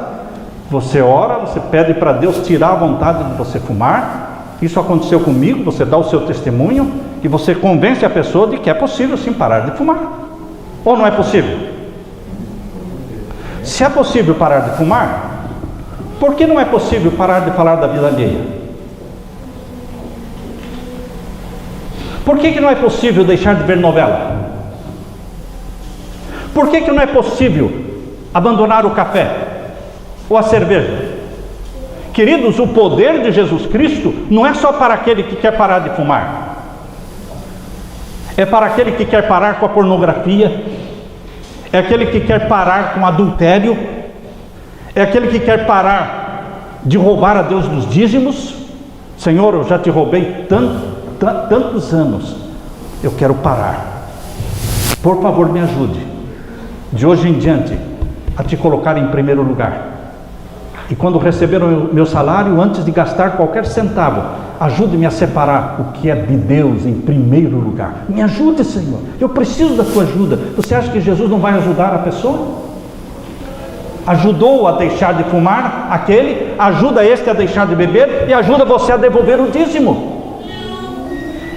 você ora, você pede para Deus tirar a vontade de você fumar. Isso aconteceu comigo, você dá o seu testemunho e você convence a pessoa de que é possível sim parar de fumar. Ou não é possível? Se é possível parar de fumar, por que não é possível parar de falar da vida alheia? Por que não é possível deixar de ver novela? Por que não é possível abandonar o café ou a cerveja? Queridos, o poder de Jesus Cristo não é só para aquele que quer parar de fumar. É para aquele que quer parar com a pornografia, é aquele que quer parar com adultério, é aquele que quer parar de roubar a Deus dos dízimos. Senhor, eu já te roubei tantos anos, eu quero parar. Por favor, me ajude, de hoje em diante, a te colocar em primeiro lugar. E quando receber o meu salário, antes de gastar qualquer centavo, ajude-me a separar o que é de Deus em primeiro lugar. Me ajude, Senhor, eu preciso da tua ajuda. Você acha que Jesus não vai ajudar a pessoa? Ajudou a deixar de fumar aquele, ajuda este a deixar de beber e ajuda você a devolver o dízimo.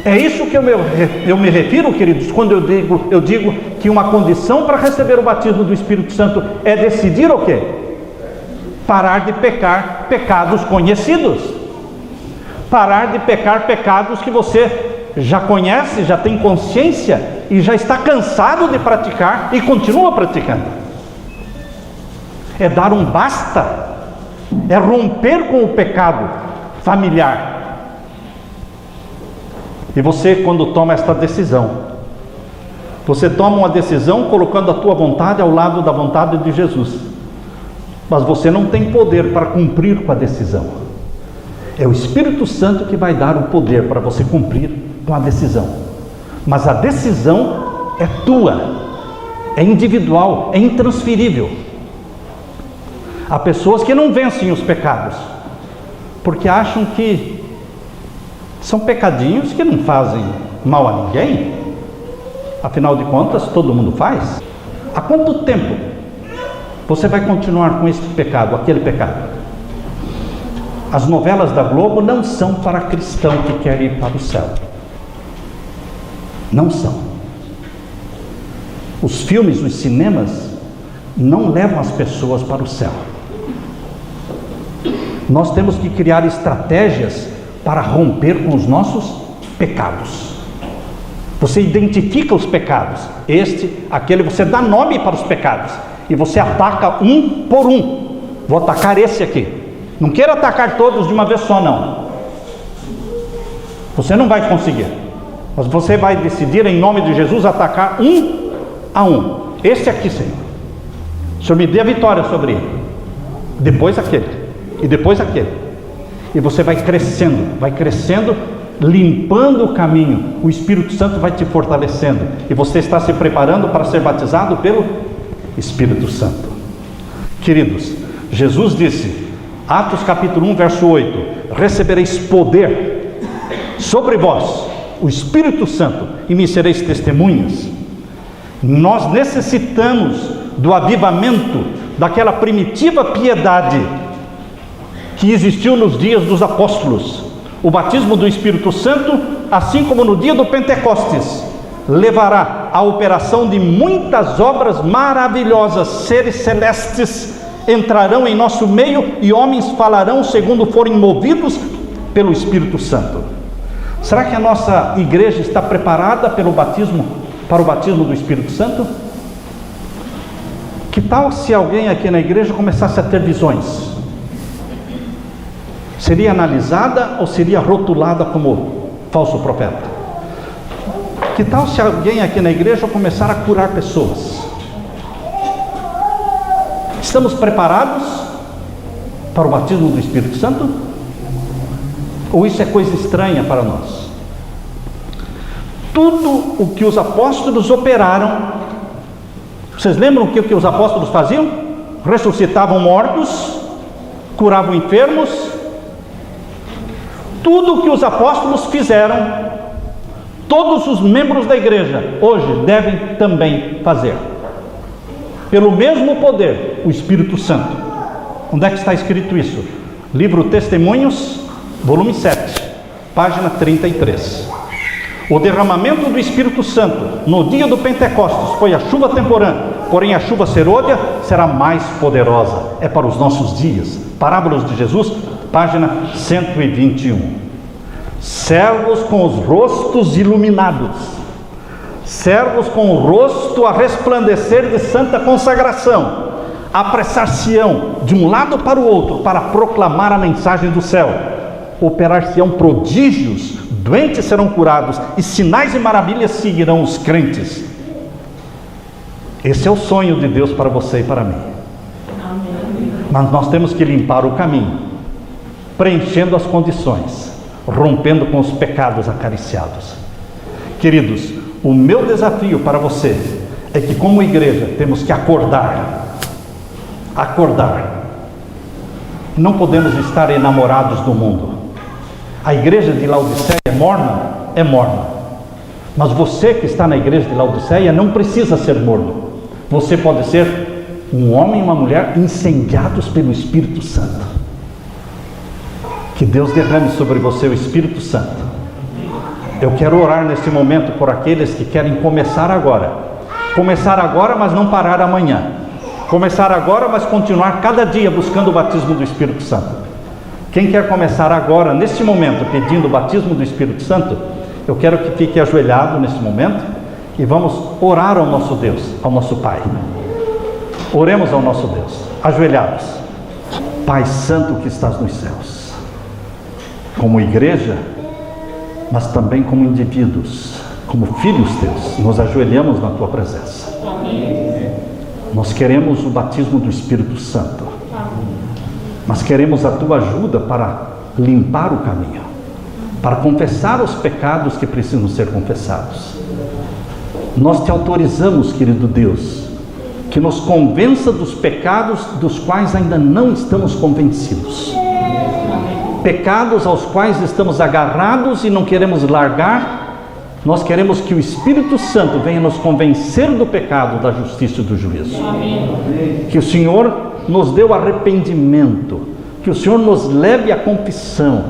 É isso que eu me refiro, queridos, quando eu digo que uma condição para receber o batismo do Espírito Santo é decidir o quê? Parar de pecar pecados conhecidos. Parar de pecar pecados que você já conhece, já tem consciência e já está cansado de praticar e continua praticando. É dar um basta, é romper com o pecado familiar. E você, quando toma esta decisão, você toma uma decisão colocando a tua vontade ao lado da vontade de Jesus, mas você não tem poder para cumprir com a decisão. É o Espírito Santo que vai dar o poder para você cumprir com a decisão, mas a decisão é tua, é individual, é intransferível. Há pessoas que não vencem os pecados porque acham que são pecadinhos que não fazem mal a ninguém. Afinal de contas, todo mundo faz. Há quanto tempo você vai continuar com este pecado, aquele pecado? As novelas da Globo não são para cristão que quer ir para o céu. Não são. Os filmes, os cinemas não levam as pessoas para o céu. Nós temos que criar estratégias para romper com os nossos pecados. Você identifica os pecados, este, aquele, você dá nome para os pecados e você ataca um por um. Vou atacar esse aqui. Não queira atacar todos de uma vez só, não. Você não vai conseguir, mas você vai decidir em nome de Jesus atacar um a um. Esse aqui, Senhor, o Senhor me dê a vitória sobre ele. Depois aquele, e depois aquele. E você vai crescendo, limpando o caminho. O Espírito Santo vai te fortalecendo. E você está se preparando para ser batizado pelo Espírito Santo. Queridos, Jesus disse, Atos capítulo 1, verso 8: recebereis poder sobre vós, o Espírito Santo, e me sereis testemunhas. Nós necessitamos do avivamento daquela primitiva piedade que existiu nos dias dos apóstolos. O batismo do Espírito Santo, assim como no dia do Pentecostes, levará à operação de muitas obras maravilhosas. Seres celestes entrarão em nosso meio e homens falarão segundo forem movidos pelo Espírito Santo. Será que a nossa igreja está preparada para o batismo do Espírito Santo? Que tal se alguém aqui na igreja começasse a ter visões? Seria analisada ou seria rotulada como falso profeta? Que tal se alguém aqui na igreja começar a curar pessoas? Estamos preparados para o batismo do Espírito Santo? Ou isso é coisa estranha para nós? Tudo o que os apóstolos operaram, vocês lembram o que os apóstolos faziam? Ressuscitavam mortos, curavam enfermos. Tudo o que os apóstolos fizeram, todos os membros da igreja hoje devem também fazer, pelo mesmo poder, o Espírito Santo. Onde é que está escrito isso? Livro Testemunhos, volume 7, página 33. O derramamento do Espírito Santo no dia do Pentecostes foi a chuva temporã, porém a chuva serôdia será mais poderosa. É para os nossos dias. Parábolas de Jesus, página 121. Servos com os rostos iluminados, servos com o rosto a resplandecer de santa consagração, apressar-se-ão de um lado para o outro para proclamar a mensagem do céu. Operar-se-ão prodígios, doentes serão curados e sinais e maravilhas seguirão os crentes. Esse é o sonho de Deus para você e para mim. Mas nós temos que limpar o caminho, preenchendo as condições, rompendo com os pecados acariciados. Queridos, o meu desafio para você é que, como igreja, temos que acordar. Não podemos estar enamorados do mundo. A igreja de Laodiceia é morna. Mas você que está na igreja de Laodiceia não precisa ser morno. Você pode ser um homem e uma mulher incendiados pelo Espírito Santo. Que Deus derrame sobre você o Espírito Santo. Eu quero orar neste momento por aqueles que querem começar agora. Começar agora, mas não parar amanhã. Começar agora, mas continuar cada dia buscando o batismo do Espírito Santo. Quem quer começar agora, neste momento, pedindo o batismo do Espírito Santo, eu quero que fique ajoelhado neste momento e vamos orar ao nosso Deus, ao nosso Pai. Oremos ao nosso Deus, ajoelhados. Pai Santo que estás nos céus, como igreja, mas também como indivíduos, como filhos teus, nos ajoelhamos na tua presença. Nós queremos o batismo do Espírito Santo. Mas queremos a tua ajuda para limpar o caminho, para confessar os pecados que precisam ser confessados. Nós te autorizamos, querido Deus, que nos convença dos pecados dos quais ainda não estamos convencidos. Pecados aos quais estamos agarrados e não queremos largar. Nós queremos que o Espírito Santo venha nos convencer do pecado, da justiça e do juízo. Que o Senhor nos dê o arrependimento, que o Senhor nos leve à confissão,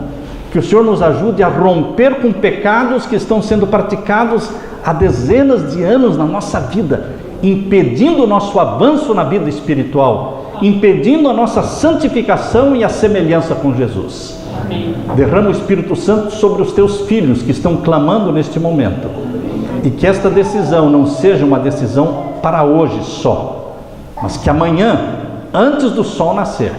que o Senhor nos ajude a romper com pecados que estão sendo praticados há dezenas de anos na nossa vida, impedindo o nosso avanço na vida espiritual, impedindo a nossa santificação e a semelhança com Jesus. Amém. Derrama o Espírito Santo sobre os teus filhos que estão clamando neste momento, e que esta decisão não seja uma decisão para hoje só, mas que amanhã, antes do sol nascer,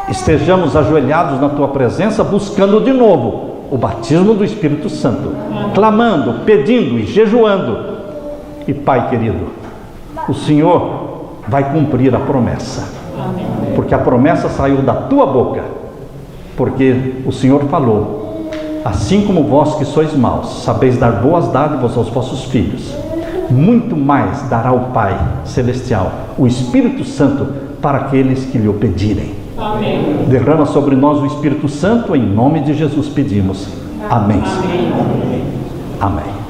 estejamos ajoelhados na tua presença, buscando de novo o batismo do Espírito Santo, clamando, pedindo e jejuando. E Pai querido, o Senhor vai cumprir a promessa, porque a promessa saiu da tua boca, porque o Senhor falou: assim como vós que sois maus, sabeis dar boas dádivas aos vossos filhos, muito mais dará o Pai Celestial, o Espírito Santo, para aqueles que lhe o pedirem. Amém. Derrama sobre nós o Espírito Santo, em nome de Jesus pedimos. Amém. Amém. Amém.